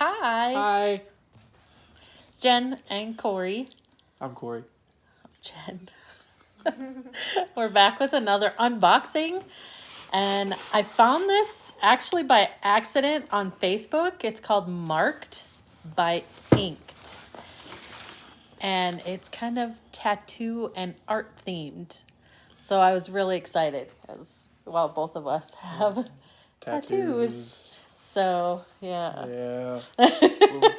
Hi. Hi. It's Jen and Corey. I'm Corey. Jen. We're back with another unboxing. And I found this actually by accident on Facebook. It's called Marked by Inked. And it's kind of tattoo and art themed. So I was really excited because, well, both of us have tattoos. So, yeah.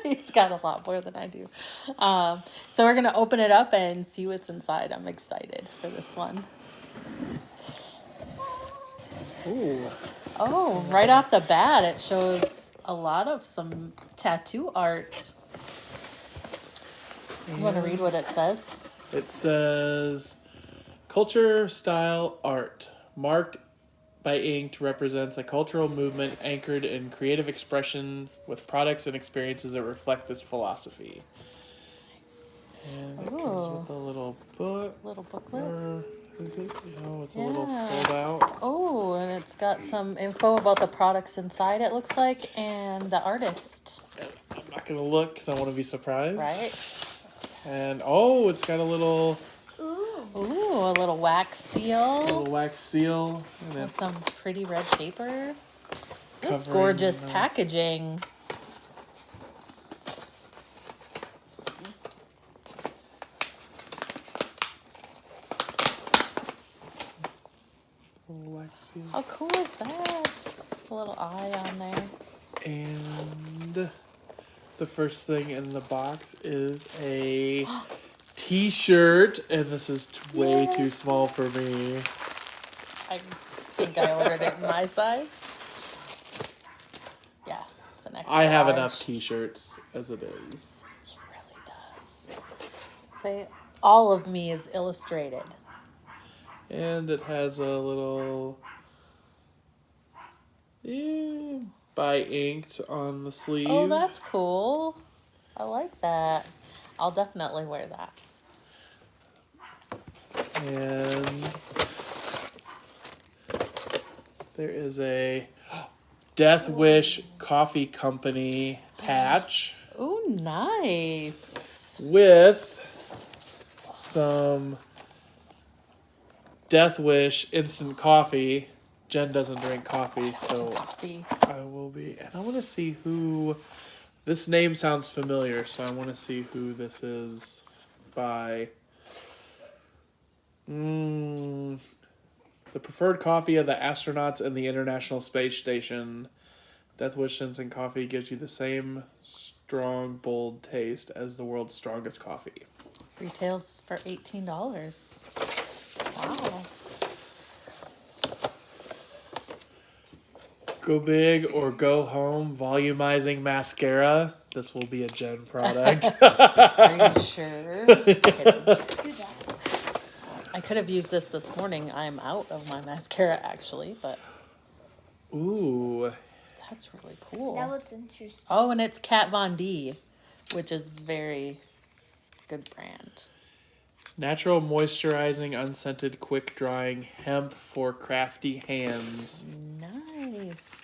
He's got a lot more than I do. So we're going to open it up and see what's inside. I'm excited for this one. Ooh. Oh, right off the bat, it shows a lot of some tattoo art. You want to read what it says? It says, culture, style, art. Marked by Inked represents a cultural movement anchored in creative expression with products and experiences that reflect this philosophy. And it comes with a little book. Little booklet. Is it? No, it's a little fold out. Oh, and it's got some info about the products inside, it looks like, and the artist. I'm not going to look because I want to be surprised. Right? And, it's got a little... Ooh, a little wax seal. A little wax seal. And With some pretty red paper. This covering, gorgeous packaging. wax seal. How cool is that? A little eye on there. And the first thing in the box is a t-shirt. And this is way too small for me. I think I ordered it in my size. Yeah, it's an extra I have large. enough t-shirts as it is. It really does. Say, all of me is illustrated. And it has a little by Inked on the sleeve. Oh, that's cool. I like that. I'll definitely wear that. And there is a Death Wish Coffee Company patch. Ooh, nice. With some Death Wish instant coffee. Jen doesn't drink coffee, so Coffee. I will be. And I want to see who. This name sounds familiar, so I want to see who this is by. The preferred coffee of the astronauts and the International Space Station. Death Wish instant coffee gives you the same strong, bold taste as the world's strongest coffee. Retails for $18. Wow. Go big or go home volumizing mascara. This will be a Jen product. Are you sure? Just kidding. I could have used this morning. I'm out of my mascara actually, but Ooh. that's really cool. That was interesting. Oh, and it's Kat Von D, which is very good brand. Natural moisturizing, unscented, quick drying hemp for crafty hands. Nice.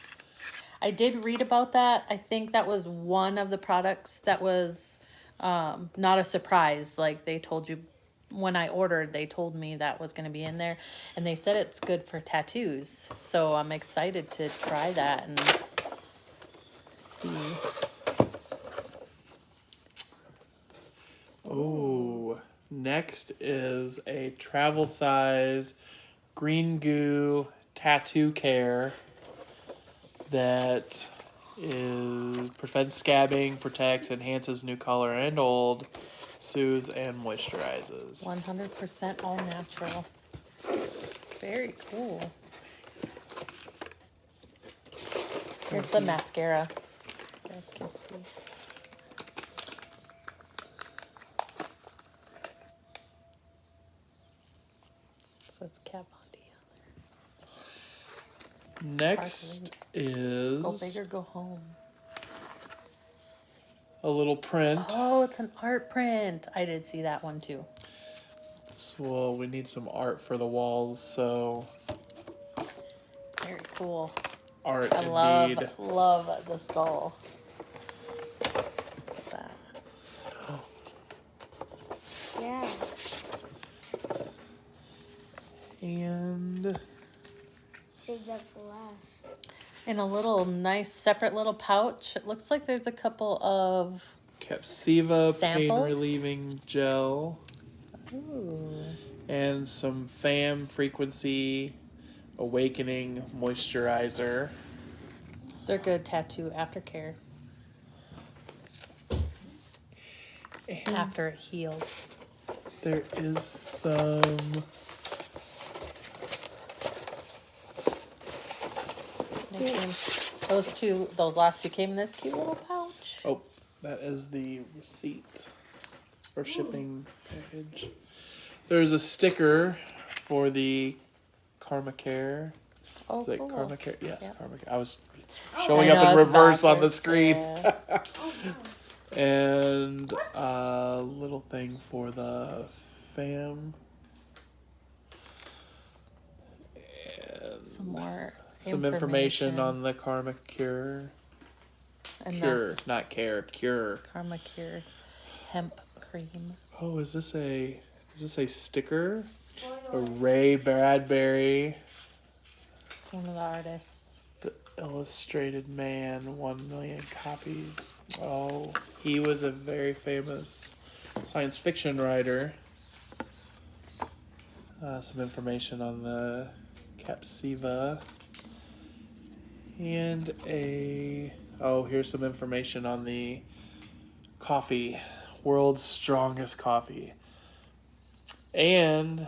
I did read about that. I think that was one of the products that was not a surprise. Like they told you when I ordered, they told me that was going to be in there. And they said it's good for tattoos. So I'm excited to try that and see. Oh. Next is a travel size green goo tattoo care that prevents scabbing, protects, enhances new color and old, soothes and moisturizes. 100% all natural. Very cool. Here's the mascara. You guys can see. So it's Kat Von D on there. Next is Go big or go home. a little print. Oh, it's an art print. I did see that one too. Well, we need some art for the walls, so Very cool. art I indeed. love the skull. And Save that for last. In a little nice separate little pouch. It looks like there's a couple of Capsiva pain Samples? relieving gel. ooh, And some FAM frequency awakening moisturizer. these are good tattoo aftercare And after it heals. there is some Those last two came in this cute little pouch. oh, that is the receipt for shipping package. There's a sticker for the Karma Care. Oh, Is it cool. Karma Care? Yes, Yep. Karma Care. It's I showing up know, in it's reverse on the backwards, screen. yeah. And a little thing for the fam. And Some more some information on the Karma Cure. and Cure, not care. Cure. the Karma Cure hemp cream. Oh, is this a sticker? A Ray Bradbury, It's one of the artists. the Illustrated Man, 1 million copies. Oh, he was a very famous science fiction writer. Some information on the Capsiva. And here's some information on the coffee, world's strongest coffee. And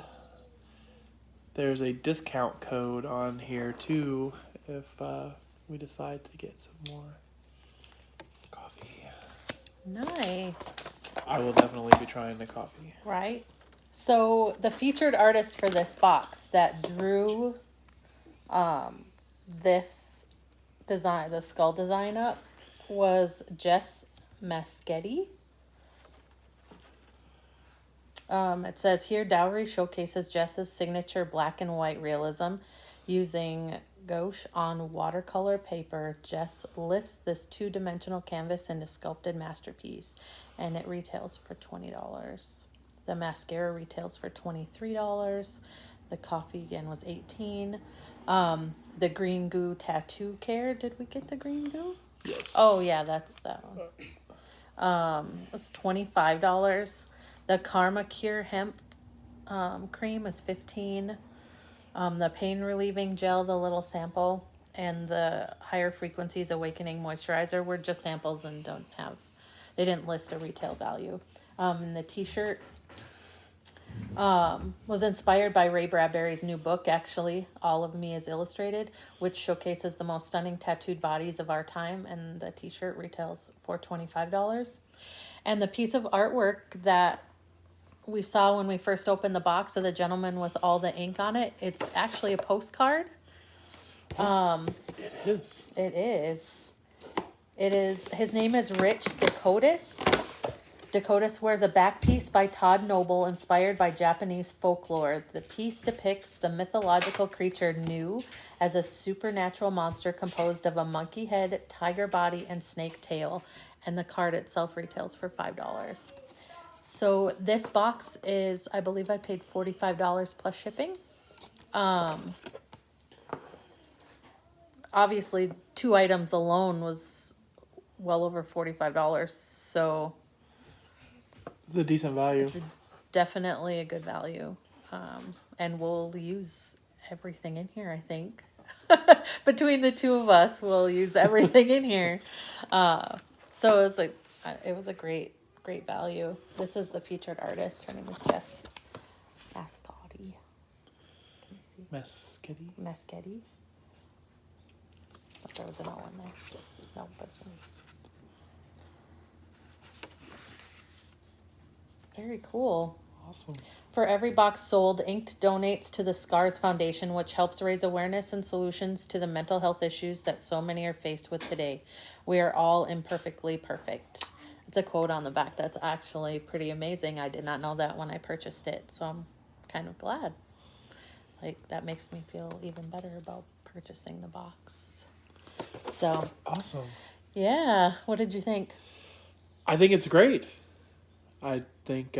there's a discount code on here too if we decide to get some more coffee. Nice. I will definitely be trying the coffee. Right? So the featured artist for this box that drew this design, the skull design up, was Jess Maschetti. It says here, Dowry showcases Jess's signature black and white realism. Using gouache on watercolor paper, Jess lifts this two-dimensional canvas into sculpted masterpiece, and it retails for $20. The mascara retails for $23. The coffee again was $18. The green goo tattoo care. Did we get the green goo? Yes. Oh yeah, that's that one. It's $25. The Karma Cure hemp cream is $15. The pain relieving gel, the little sample, and the higher frequencies awakening moisturizer were just samples and they didn't list a retail value. And the t-shirt was inspired by Ray Bradbury's new book, actually, All of Me is Illustrated, which showcases the most stunning tattooed bodies of our time, and the t-shirt retails for $25. And the piece of artwork that we saw when we first opened the box of the gentleman with all the ink on it, it's actually a postcard. It is. It is. His name is Rich Dakotas. Dakotas wears a back piece by Todd Noble inspired by Japanese folklore. The piece depicts the mythological creature Nu as a supernatural monster composed of a monkey head, tiger body, and snake tail. And the card itself retails for $5. So this box is, I believe I paid $45 plus shipping. Obviously, 2 items alone was well over $45. So It's a decent value. it's definitely a good value. And we'll use everything in here, I think. Between the two of us, we'll use everything in here. So it was a great value. This is the featured artist. Her name is Jess Maschetti. Mesquite. Thought there was an O in there. No, but it's very cool. Awesome. For every box sold, Inked donates to the Scars Foundation, which helps raise awareness and solutions to the mental health issues that so many are faced with today. We are all imperfectly perfect. It's a quote on the back that's actually pretty amazing. I did not know that when I purchased it, so I'm kind of glad. Like, that makes me feel even better about purchasing the box. So, Awesome. yeah. What did you think? I think it's great. I think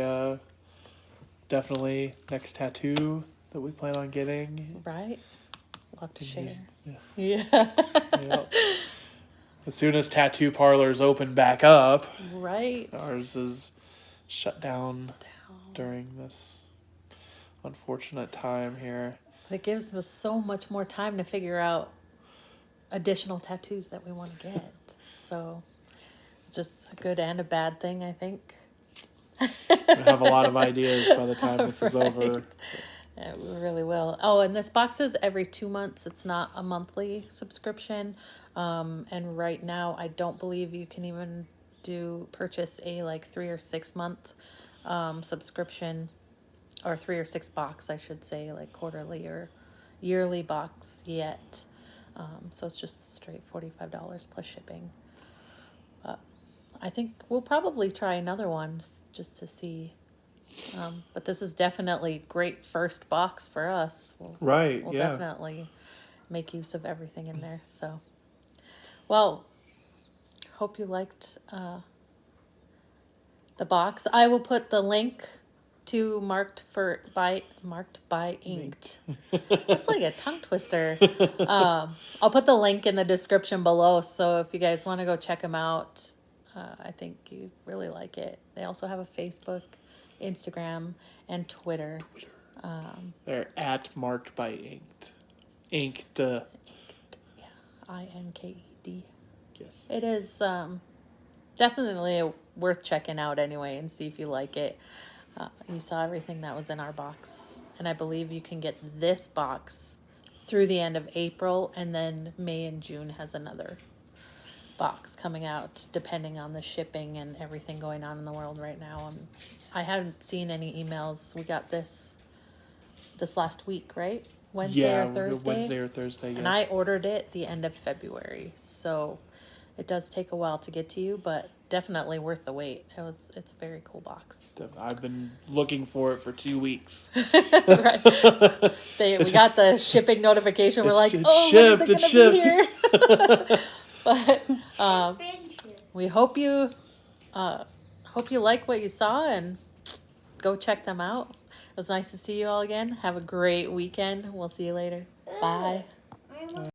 definitely next tattoo that we plan on getting. Right? We'll have to share. Yeah. Yeah. Yep. As soon as tattoo parlors open back up, Right. ours is shut down during this unfortunate time here. But it gives us so much more time to figure out additional tattoos that we want to get. So it's just a good and a bad thing, I think. We have a lot of ideas by the time this is over. Right. Yeah, we really will. Oh, and this box is every 2 months. It's not a monthly subscription. And right now, I don't believe you can even purchase a like 3 or 6 month subscription, or 3 or 6 box, I should say, like quarterly or yearly box yet. So it's just straight $45 plus shipping. But I think we'll probably try another one just to see. But this is definitely great first box for us. Right, We'll yeah. definitely make use of everything in there. So, well, hope you liked the box. I will put the link to Marked by Inked. It's like a tongue twister. I'll put the link in the description below. So if you guys want to go check them out, I think you really like it. They also have a Facebook, Instagram, and Twitter. They're at Marked by Inked. Inked. Yeah, INKED. Yes. It is definitely worth checking out anyway and see if you like it. You saw everything that was in our box. And I believe you can get this box through the end of April, and then May and June has another box coming out depending on the shipping and everything going on in the world right now. I haven't seen any emails. We got this last week, right? Wednesday or Thursday? Wednesday or Thursday, yes. And I ordered it the end of February, so it does take a while to get to you, but definitely worth the wait. It's a very cool box. I've been looking for it for 2 weeks. Right. We got the shipping notification. We're like, it's oh, shipped, when is it it's gonna be here? But Thank you. we hope you like what you saw, and go check them out. It was nice to see you all again. Have a great weekend. We'll see you later. Bye.